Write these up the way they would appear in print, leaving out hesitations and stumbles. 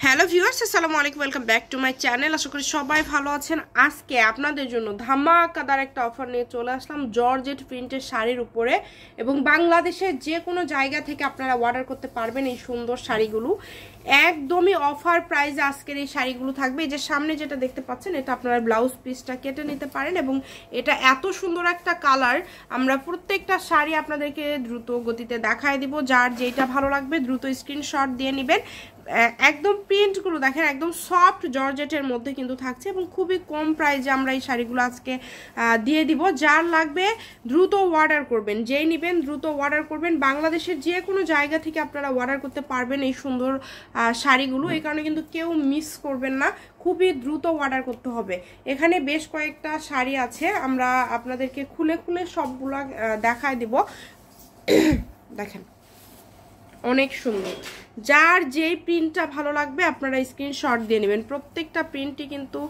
Hello viewers, আসসালামু আলাইকুম, welcome back to my channel. আশা করি সবাই ভালো আছেন। আজকে আপনাদের জন্য ধামাকাদার একটা অফার নিয়ে চলে আসলাম জর্জেট প্রিন্টের শাড়ির উপরে, এবং বাংলাদেশের যে কোনো জায়গা থেকে আপনারা অর্ডার করতে পারবেন এই সুন্দর শাড়িগুলো একদমই অফার প্রাইসে। আজকের এই শাড়িগুলো থাকবে। এই যে সামনে যেটা দেখতে পাচ্ছেন, এটা আপনারা ব্লাউজ পিসটা কেটে নিতে পারেন, এবং এটা এত সুন্দর একটা কালার। আমরা প্রত্যেকটা শাড়ি আপনাদেরকে দ্রুত গতিতে দেখায় দিব। যার যেটা ভালো লাগবে দ্রুত স্ক্রিনশট দিয়ে নেবেন। একদম প্রিন্টগুলো দেখেন, একদম সফট জর্জেটের মধ্যে কিন্তু থাকছে, এবং খুবই কম প্রাইসে আমরা এই শাড়িগুলো আজকে দিয়ে দিব। যার লাগবে দ্রুত অর্ডার করবেন, যেই নেবেন দ্রুত অর্ডার করবেন। বাংলাদেশের যে কোনো জায়গা থেকে আপনারা অর্ডার করতে পারবেন এই সুন্দর শাড়িগুলো। এই কারণে কিন্তু কেউ মিস করবেন না, খুবই দ্রুত অর্ডার করতে হবে। এখানে বেশ কয়েকটা শাড়ি আছে, আমরা আপনাদেরকে খুলে খুলে সবগুলা দেখায় দিব। দেখেন অনেক সুন্দর। যার যেই প্রিন্টটা ভালো লাগবে আপনারা স্ক্রিনশট দিয়ে নেবেন। প্রত্যেকটা প্রিন্টই কিন্তু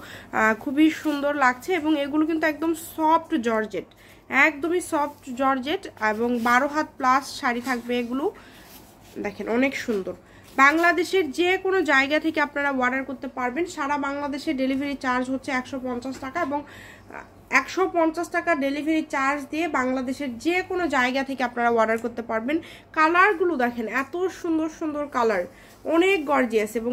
খুবই সুন্দর লাগছে, এবং এগুলো কিন্তু একদম সফট জর্জেট, একদমই সফট জর্জেট, এবং 12 হাত প্লাস শাড়ি থাকবে এগুলো। দেখেন অনেক সুন্দর। বাংলাদেশের যে কোনো জায়গা থেকে আপনারা অর্ডার করতে পারবেন। সারা বাংলাদেশে ডেলিভারি চার্জ হচ্ছে 150 টাকা, এবং 150 টাকা ডেলিভারি চার্জ দিয়ে বাংলাদেশের যে কোনো জায়গা থেকে আপনারা অর্ডার করতে পারবেন। কালারগুলো দেখেন, এত সুন্দর সুন্দর কালার, অনেক গর্জিয়াস, এবং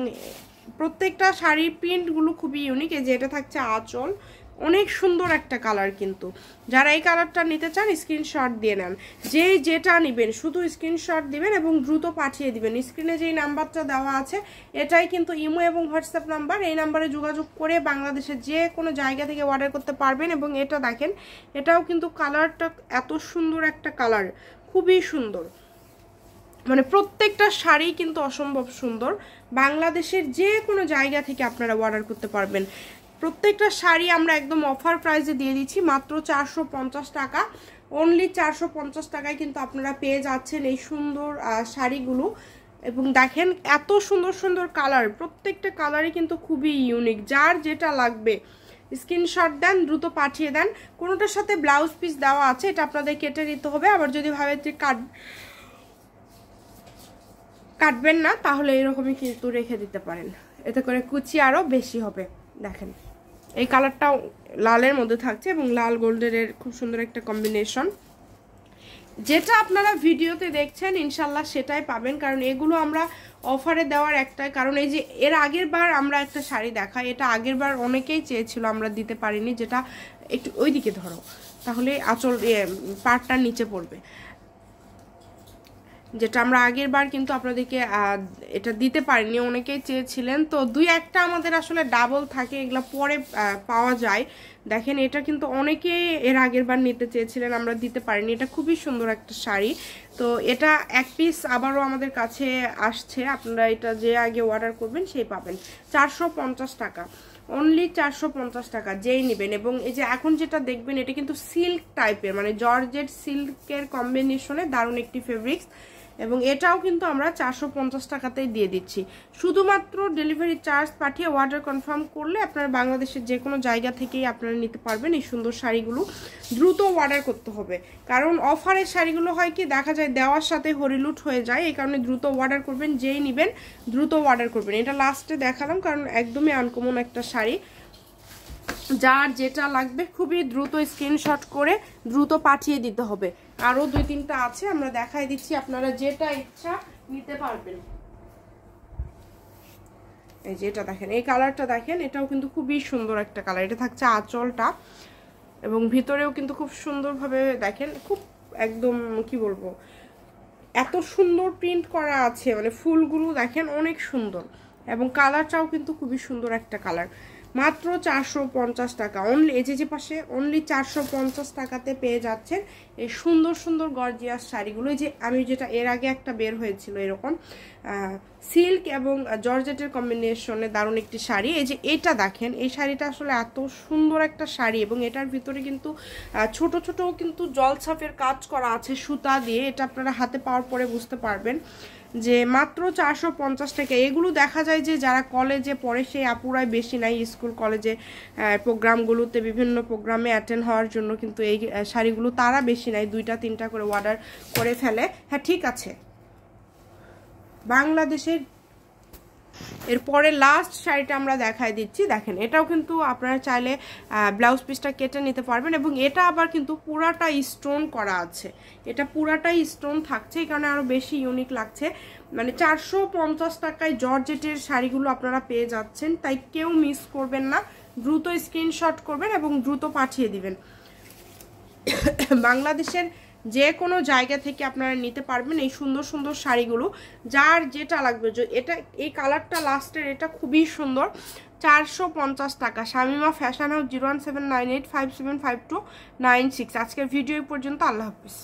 প্রত্যেকটা শাড়ির প্রিন্টগুলো খুবই ইউনিক। এই যে এটা থাকছে আঁচল, অনেক সুন্দর একটা কালার। কিন্তু যারা এই কালারটা নিতে চান স্ক্রিনশট দিয়ে নেন। যেটা নেবেন শুধু স্ক্রিনশট দিবেন এবং দ্রুত পাঠিয়ে দিবেন। স্ক্রিনে যেই নাম্বারটা দেওয়া আছে এটাই কিন্তু ইমো এবং হোয়াটসঅ্যাপ নাম্বার। এই নাম্বারে যোগাযোগ করে বাংলাদেশের যে কোনো জায়গা থেকে অর্ডার করতে পারবেন। এবং এটা দেখেন, এটাও কিন্তু কালারটা এত সুন্দর একটা কালার, খুবই সুন্দর। মানে প্রত্যেকটা শাড়ি কিন্তু অসম্ভব সুন্দর। বাংলাদেশের যে কোনো জায়গা থেকে আপনারা অর্ডার করতে পারবেন। প্রত্যেকটা শাড়ি আমরা একদম অফার প্রাইসে দিয়ে দিচ্ছি, মাত্র 450 টাকা। অনলি 450 টাকায় কিন্তু আপনারা পেয়ে যাচ্ছেন এই সুন্দর শাড়িগুলো। এবং দেখেন এত সুন্দর সুন্দর কালার, প্রত্যেকটা কালারই কিন্তু খুবই ইউনিক। যার যেটা লাগবে স্ক্রিনশট দেন, দ্রুত পাঠিয়ে দেন। কোনোটার সাথে ব্লাউজ পিস দেওয়া আছে, এটা আপনাদের কেটে নিতে হবে। আবার যদি ভাবে যে কাটবেন না, তাহলে এরকমই কিন্তু রেখে দিতে পারেন, এতে করে কুচি আরও বেশি হবে। দেখেন এই কালারটাও লালের মধ্যে থাকছে, এবং লাল গোল্ডের খুব সুন্দর একটা কম্বিনেশন। যেটা আপনারা ভিডিওতে দেখছেন ইনশাল্লাহ সেটাই পাবেন, কারণ এগুলো আমরা অফারে দেওয়ার একটাই কারণ, এই যে এর আগের বার আমরা একটা শাড়ি দেখাই, এটা আগের বার অনেকেই চেয়েছিল, আমরা দিতে পারিনি। যেটা একটু ওইদিকে ধরো, তাহলে আঁচল পাড়টার নিচে পড়বে। যেটা আমরা আগের বার কিন্তু আপনাদেরকে এটা দিতে পারিনি, অনেকেই চেয়েছিলেন। তো দুই একটা আমাদের আসলে ডাবল থাকে, এগুলা পরে পাওয়া যায়। দেখেন এটা কিন্তু অনেকেই এর আগের বার নিতে চেয়েছিলেন, আমরা দিতে পারিনি। এটা খুবই সুন্দর একটা শাড়ি। তো এটা এক পিস আবারও আমাদের কাছে আসছে, আপনারা এটা যে আগে অর্ডার করবেন সেই পাবেন। 450 টাকা, অনলি 450 টাকা যেই নেবেন। এবং এই যে এখন যেটা দেখবেন এটা কিন্তু সিল্ক টাইপের, মানে জর্জেট সিল্কের কম্বিনেশনে দারুণ একটি ফেব্রিক্স, এবং এটাও কিন্তু আমরা 450 টাকাতেই দিয়ে দিচ্ছি। শুধুমাত্র ডেলিভারি চার্জ পাঠিয়ে অর্ডার কনফার্ম করলে আপনারা বাংলাদেশের যে কোনো জায়গা থেকেই আপনারা নিতে পারবেন এই সুন্দর শাড়িগুলো। দ্রুত অর্ডার করতে হবে, কারণ অফারের শাড়িগুলো হয় কি দেখা যায় দেওয়ার সাথে হরিলুট হয়ে যায়। এই কারণে দ্রুত অর্ডার করবেন, যেই নেবেন দ্রুত অর্ডার করবেন। এটা লাস্টে দেখালাম কারণ একদমই আনকমন একটা শাড়ি। যার যেটা লাগবে খুবই দ্রুত স্ক্রিনশট করে দ্রুত পাঠিয়ে দিতে হবে। আরো দুই তিনটা আছে, আমরা দেখাই দিচ্ছি, আপনারা যেটা ইচ্ছা নিতে পারবেন। এই যে এটা দেখেন, এই কালারটা দেখেন, এটাও কিন্তু খুবই সুন্দর একটা কালার। এটা থাকছে আঁচলটা, এবং ভিতরেও কিন্তু খুব সুন্দরভাবে দেখেন, খুব একদম কি বলবো, এত সুন্দর প্রিন্ট করা আছে, মানে ফুলগুলো দেখেন অনেক সুন্দর, এবং কালারটাও কিন্তু খুবই সুন্দর একটা কালার। মাত্র 450 টাকা অনলি। এই যে পাশে অনলি 450 টাকাতে পেয়ে যাচ্ছেন এই সুন্দর সুন্দর গর্জিয়াস শাড়িগুলো। এই যে আমি যেটা এর আগে একটা বের হয়েছিল এরকম সিল্ক এবং জর্জেটের কম্বিনেশনে দারুণ একটি শাড়ি। এই যে এটা দেখেন, এই শাড়িটা আসলে এত সুন্দর একটা শাড়ি, এবং এটার ভিতরে কিন্তু ছোট ছোট কিন্তু জলছাপের কাজ করা আছে সুতা দিয়ে। এটা আপনারা হাতে পাওয়ার পরে বুঝতে পারবেন যে মাত্র 450 টাকা। এগুলো দেখা যায় যে যারা কলেজে পড়ে সেই আপুরাই বেশি নাই, স্কুল কলেজে প্রোগ্রামগুলোতে বিভিন্ন প্রোগ্রামে অ্যাটেন্ড হওয়ার জন্য কিন্তু এই শাড়িগুলো তারা বেশি নাই, 2টা 3টা করে অর্ডার করে ফেলে। হ্যাঁ ঠিক আছে, বাংলাদেশের এরপরে লাস্ট শাড়িটা আমরা দেখাই দিচ্ছি। দেখেন এটাও কিন্তু আপনারা চাইলে ব্লাউজ পিসটা কেটে নিতে পারবেন, এবং এটা আবার কিন্তু পুরাটা স্টোন করা আছে, এটা পুরাটাই স্টোন থাকছে, এই কারণে আরও বেশি ইউনিক লাগছে। মানে 450 টাকায় জর্জেটের শাড়িগুলো আপনারা পেয়ে যাচ্ছেন, তাই কেউ মিস করবেন না, দ্রুত স্ক্রিনশট করবেন এবং দ্রুত পাঠিয়ে দিবেন। বাংলাদেশের যে কোনো জায়গা থেকে আপনারা নিতে পারবেন এই সুন্দর সুন্দর শাড়িগুলো, যার যেটা লাগবে। এটা এই কালারটা লাস্টের, এটা খুবই সুন্দর, 450 টাকা। Shamima fashion house 01798575296। আজকের ভিডিও পর্যন্ত, আল্লাহ হাফিজ।